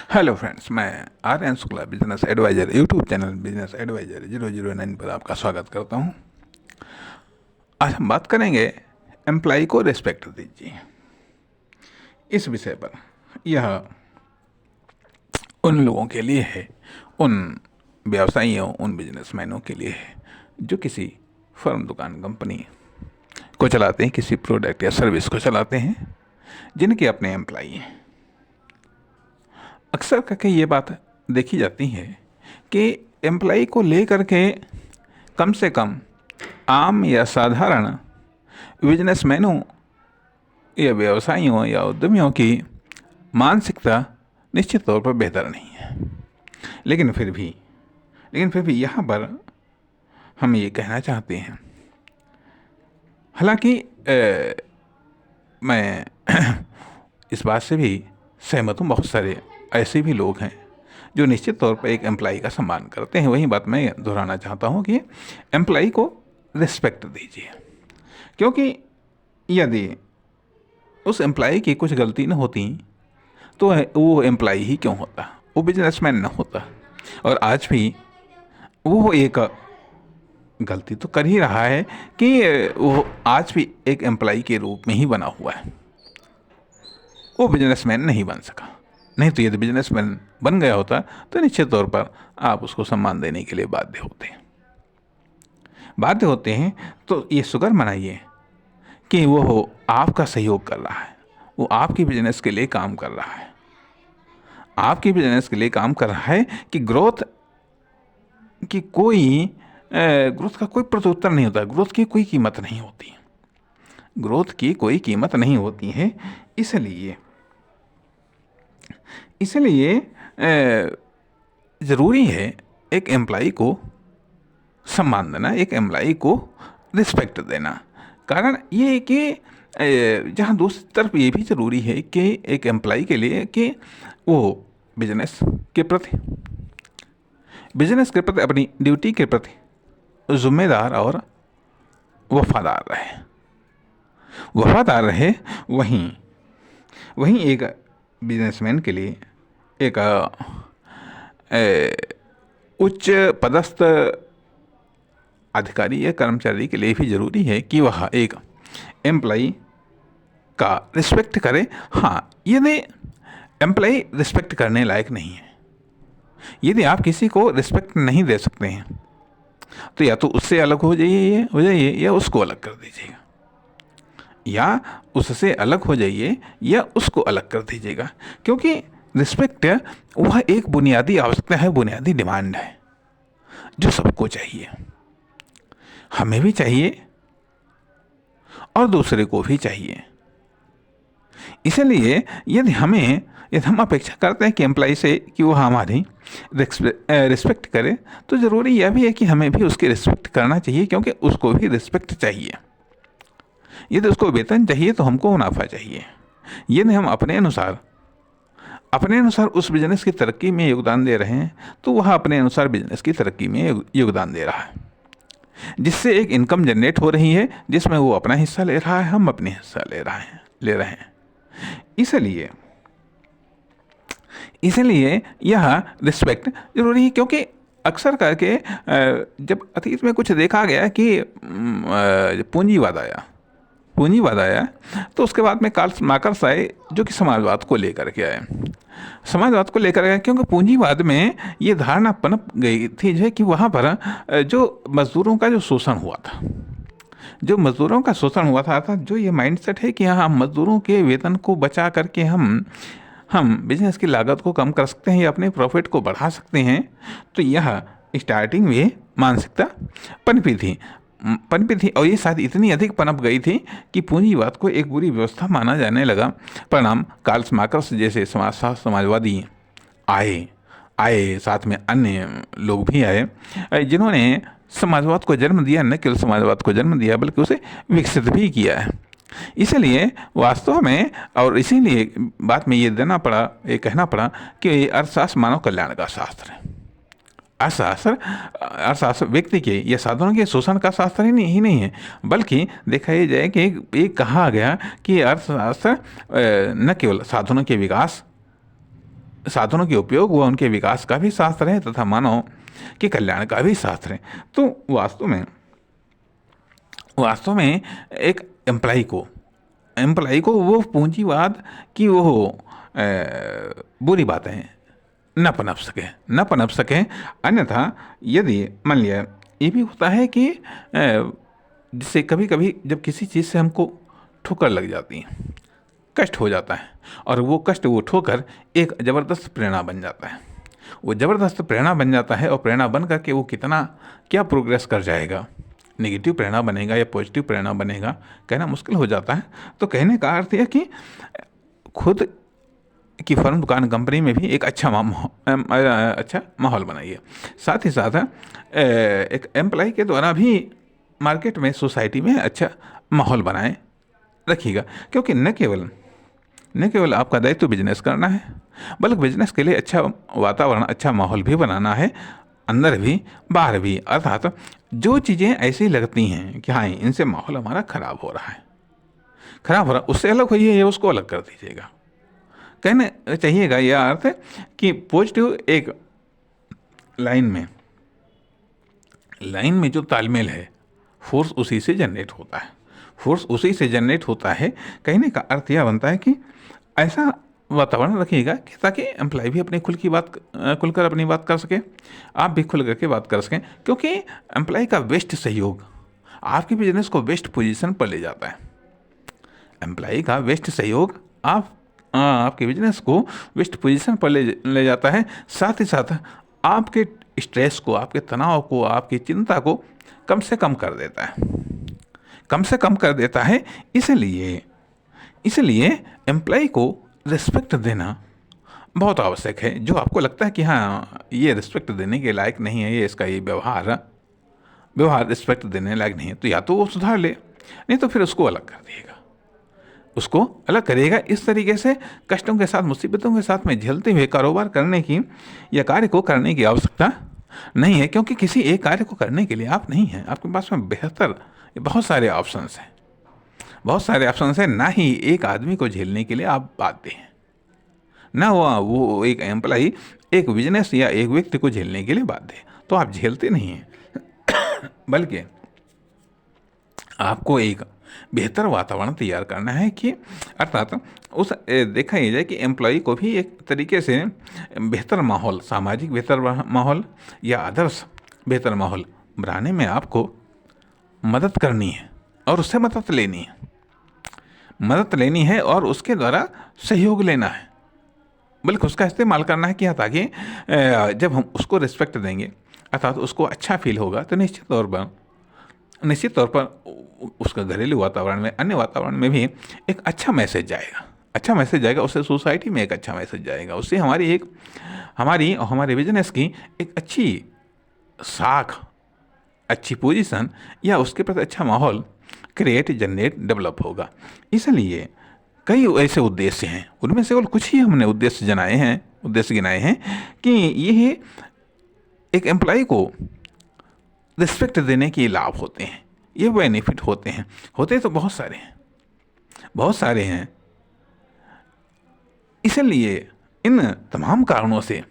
Hello friends, मैं Aryan Shukla business advisor YouTube channel business advisor 009 पर आपका स्वागत करता हूं। आज हम बात करेंगे एम्प्लॉय को रिस्पेक्ट दीजिए इस विषय पर। यह उन लोगों के लिए है, उन व्यवसायियों, उन बिजनेसमैनों के लिए है जो किसी फर्म, दुकान, कंपनी को चलाते हैं, किसी प्रोडक्ट या सर्विस को चलाते हैं, जिनके अपने एम्प्लॉय हैं। अक्सर करके ये बात देखी जाती है कि एम्प्लॉय को लेकर के कम से कम आम या साधारण बिजनेसमैनों या व्यवसायियों या उद्यमियों की मानसिकता निश्चित तौर पर बेहतर नहीं है। लेकिन फिर भी यहाँ पर हम ये कहना चाहते हैं, हालांकि मैं इस बात से भी सहमत हूँ, बहुत सारे ऐसे भी लोग हैं जो निश्चित तौर पर एक एम्प्लॉय का सम्मान करते हैं। वही बात मैं दोहराना चाहता हूँ कि एम्प्लॉय को रिस्पेक्ट दीजिए, क्योंकि यदि उस एम्प्लॉय की कुछ गलती न होती तो वो एम्प्लॉय ही क्यों होता, वो बिजनेसमैन न होता। और आज भी वो एक गलती तो कर ही रहा है कि वो आज भी एक एम्प्लॉय के रूप में ही बना हुआ है, वो बिजनेसमैन नहीं बन सका। नहीं तो यदि बिजनेसमैन बन गया होता तो निश्चित तौर पर आप उसको सम्मान देने के लिए बाध्य होते हैं। तो ये शुक्र मनाइए कि वो आपका सहयोग कर रहा है, वो आपकी बिजनेस के लिए काम कर रहा है, आपकी बिजनेस के लिए काम कर रहा है कि ग्रोथ का कोई प्रत्युत्तर नहीं होता, ग्रोथ की कोई कीमत नहीं होती, ग्रोथ की कोई कीमत नहीं होती है। इसलिए ज़रूरी है एक एम्प्लॉय को सम्मान देना, एक एम्प्लॉय को रिस्पेक्ट देना। कारण ये है कि जहाँ दूसरी तरफ ये भी ज़रूरी है कि एक एम्प्लॉय के लिए कि वो बिजनेस के प्रति अपनी ड्यूटी के प्रति जिम्मेदार और वफादार रहे। वहीं एक बिजनेसमैन के लिए, एक उच्च पदस्थ अधिकारी या कर्मचारी के लिए भी ज़रूरी है कि वह एक एम्प्लॉय का रिस्पेक्ट करे। हाँ, यदि एम्प्लॉय रिस्पेक्ट करने लायक नहीं है, यदि आप किसी को रिस्पेक्ट नहीं दे सकते हैं तो या तो उससे अलग हो जाइए या उसको अलग कर दीजिएगा, या उससे अलग हो जाइए या उसको अलग कर दीजिएगा। क्योंकि रिस्पेक्ट वह एक बुनियादी आवश्यकता है, बुनियादी डिमांड है जो सबको चाहिए, हमें भी चाहिए और दूसरे को भी चाहिए। इसलिए यदि हम अपेक्षा करते हैं कि एम्प्लॉय से कि वो हमारी रिस्पेक्ट करे, तो ज़रूरी यह भी है कि हमें भी उसकी रिस्पेक्ट करना चाहिए, क्योंकि उसको भी रिस्पेक्ट चाहिए। यदि उसको वेतन चाहिए तो हमको मुनाफा चाहिए। यदि हम अपने अनुसार उस बिजनेस की तरक्की में योगदान दे रहे हैं तो वह अपने अनुसार बिजनेस की तरक्की में योगदान दे रहा है, जिससे एक इनकम जनरेट हो रही है, जिसमें वो अपना हिस्सा ले रहा है, हम अपने हिस्सा ले रहे हैं। इसलिए यह रिस्पेक्ट जरूरी है, क्योंकि अक्सर करके जब अतीत में कुछ देखा गया कि पूंजीवाद आया तो उसके बाद में कार्ल मार्क्स आए जो कि समाजवाद को लेकर के आए, क्योंकि पूंजीवाद में ये धारणा पनप गई थी जो है कि वहाँ पर जो मजदूरों का शोषण हुआ था, अर्थात जो ये माइंडसेट है कि हाँ, मजदूरों के वेतन को बचा करके हम बिजनेस की लागत को कम कर सकते हैं या अपने प्रॉफिट को बढ़ा सकते हैं। तो यह स्टार्टिंग में मानसिकता पनपी थी और ये शायद इतनी अधिक पनप गई थी कि पूंजीवाद को एक बुरी व्यवस्था माना जाने लगा। परिणाम कार्ल मार्क्स जैसे समाजवादी आए, साथ में अन्य लोग भी आए जिन्होंने समाजवाद को जन्म दिया, न केवल समाजवाद को जन्म दिया बल्कि उसे विकसित भी किया है। इसलिए वास्तव में, और इसीलिए बात में ये कहना पड़ा कि अर्थशास्त्र मानव कल्याण का शास्त्र है। अर्थशास्त्र व्यक्ति के या साधनों के शोषण का शास्त्र ही नहीं है, बल्कि देखा ये जाए कि एक कहा गया कि अर्थशास्त्र न केवल साधनों के विकास साधनों के उपयोग व उनके विकास का भी शास्त्र है तथा मानव के कल्याण का भी शास्त्र है। तो वास्तव में एक एम्प्लाई को वो पूंजीवाद की वो बुरी बातें न पनप सके। अन्यथा यदि मान लिया ये भी होता है कि जिससे कभी कभी जब किसी चीज़ से हमको ठोकर लग जाती है, कष्ट हो जाता है, और वो कष्ट, वो ठोकर एक ज़बरदस्त प्रेरणा बन जाता है। वो ज़बरदस्त प्रेरणा बन जाता है, और प्रेरणा बन करके वो कितना क्या प्रोग्रेस कर जाएगा, नेगेटिव प्रेरणा बनेगा या पॉजिटिव प्रेरणा बनेगा, कहना मुश्किल हो जाता है। तो कहने का अर्थ यह कि खुद की फर्म, दुकान, कंपनी में भी एक अच्छा माहौल बनाइए। साथ ही साथ एक एम्प्लॉय के द्वारा भी मार्केट में, सोसाइटी में अच्छा माहौल बनाए रखिएगा, क्योंकि न केवल आपका दायित्व बिजनेस करना है, बल्कि बिजनेस के लिए अच्छा वातावरण, अच्छा माहौल भी बनाना है, अंदर भी बाहर भी। अर्थात जो चीज़ें ऐसी लगती हैं कि हाँ इनसे माहौल हमारा खराब हो रहा, उससे अलग होइए या उसको अलग कर दीजिएगा। कहने चाहिएगा यह अर्थ है कि पॉजिटिव एक लाइन में जो तालमेल है, फोर्स उसी से जनरेट होता है। कहने का अर्थ यह बनता है कि ऐसा वातावरण रखिएगा कि ताकि एम्प्लॉय भी अपनी खुलकर अपनी बात कर सके, आप भी खुल करके बात कर सकें, क्योंकि एम्प्लॉय का बेस्ट सहयोग आपके बिजनेस को बेस्ट पोजीशन पर ले जाता है। एम्प्लॉय का बेस्ट सहयोग आपके बिजनेस को बेस्ट पोजीशन पर ले जाता है। साथ ही साथ आपके स्ट्रेस को, आपके तनाव को, आपकी चिंता को कम से कम कर देता है। इसलिए एम्प्लॉय को रिस्पेक्ट देना बहुत आवश्यक है। जो आपको लगता है कि हाँ ये रिस्पेक्ट देने के लायक नहीं है, ये इसका ये व्यवहार रिस्पेक्ट देने लायक नहीं है, तो या तो वो सुधार ले, नहीं तो फिर उसको अलग कर दिएगा, उसको अलग करिएगा। इस तरीके से कष्टों के साथ, मुसीबतों के साथ में झेलते हुए कारोबार करने की या कार्य को करने की आवश्यकता नहीं है, क्योंकि किसी एक कार्य को करने के लिए आप नहीं हैं, आपके पास में बहुत सारे ऑप्शंस हैं। ना ही एक आदमी को झेलने के लिए आप बाध्य हैं, ना वो एक एम्प्लॉय एक बिजनेस या एक व्यक्ति को झेलने के लिए बाध्य है। तो आप झेलते नहीं हैं, बल्कि आपको एक बेहतर वातावरण तैयार करना है कि अर्थात देखा ही जाए कि एम्प्लॉय को भी एक तरीके से बेहतर माहौल, सामाजिक बेहतर माहौल या आदर्श बेहतर माहौल बनाने में आपको मदद करनी है, और उससे मदद लेनी है और उसके द्वारा सहयोग लेना है, बल्कि उसका इस्तेमाल करना है कि हाँ, ताकि जब हम उसको रिस्पेक्ट देंगे, अर्थात उसको अच्छा फील होगा, तो निश्चित तौर पर उसका घरेलू वातावरण में, अन्य वातावरण में भी एक अच्छा मैसेज जाएगा। उससे सोसाइटी में एक अच्छा मैसेज जाएगा, उससे हमारी और हमारे बिजनेस की एक अच्छी साख, अच्छी पोजीशन या उसके प्रति अच्छा माहौल डेवलप होगा। इसलिए कई ऐसे उद्देश्य हैं, उनमें से केवल कुछ ही हमने उद्देश्य गिनाए हैं कि ये एक एम्प्लॉय को रिस्पेक्ट देने के लाभ होते हैं, ये बेनिफिट होते तो बहुत सारे हैं। इसलिए इन तमाम कारणों से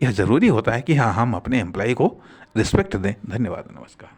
यह ज़रूरी होता है कि हाँ, हम अपने एम्प्लॉय को रिस्पेक्ट दें। धन्यवाद, नमस्कार।